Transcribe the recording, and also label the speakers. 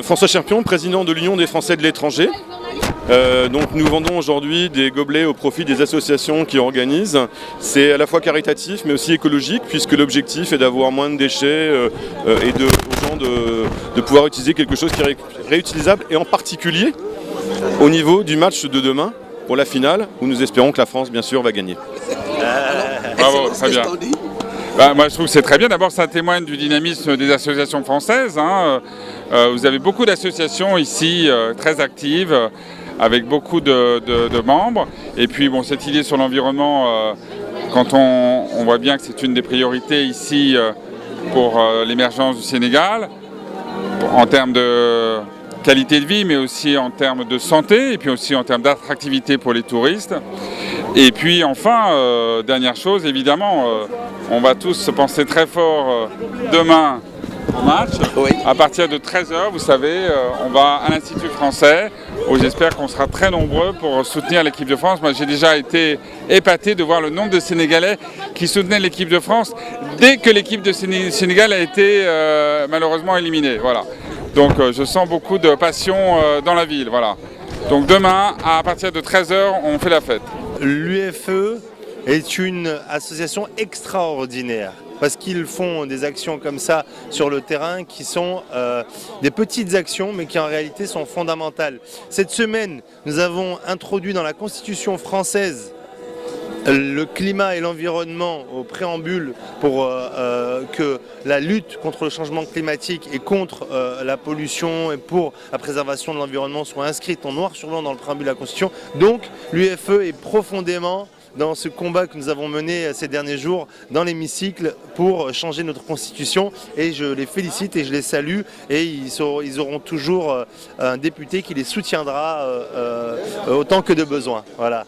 Speaker 1: François Cherpion, président de l'Union des Français de l'étranger. Donc nous vendons aujourd'hui des gobelets au profit des associations qui organisent. C'est à la fois caritatif mais aussi écologique puisque l'objectif est d'avoir moins de déchets et aux gens de pouvoir utiliser quelque chose qui est réutilisable et en particulier au niveau du match de demain pour la finale où nous espérons que la France bien sûr va gagner.
Speaker 2: Bravo, très bien. Moi je trouve que c'est très bien. D'abord ça témoigne du dynamisme des associations françaises. Vous avez beaucoup d'associations ici très actives avec beaucoup de membres. Et puis bon, cette idée sur l'environnement, quand on voit bien que c'est une des priorités ici pour l'émergence du Sénégal, en termes de qualité de vie, mais aussi en termes de santé, et puis aussi en termes d'attractivité pour les touristes. Et puis enfin, dernière chose, évidemment, on va tous se penser très fort demain au match. Oui. À partir de 13h, vous savez, on va à l'Institut français, où j'espère qu'on sera très nombreux pour soutenir l'équipe de France. Moi, j'ai déjà été épaté de voir le nombre de Sénégalais qui soutenaient l'équipe de France dès que l'équipe de Sénégal a été malheureusement éliminée. Voilà. Donc je sens beaucoup de passion dans la ville. Voilà. Donc demain, à partir de 13h, on fait la fête.
Speaker 3: L'UFE est une association extraordinaire parce qu'ils font des actions comme ça sur le terrain qui sont des petites actions mais qui en réalité sont fondamentales. Cette semaine, nous avons introduit dans la Constitution française le climat et l'environnement au préambule pour que la lutte contre le changement climatique et contre la pollution et pour la préservation de l'environnement soit inscrite en noir sur blanc dans le préambule de la Constitution. Donc l'UFE est profondément dans ce combat que nous avons mené ces derniers jours dans l'hémicycle pour changer notre constitution et je les félicite et je les salue et ils auront toujours un député qui les soutiendra autant que de besoin. Voilà.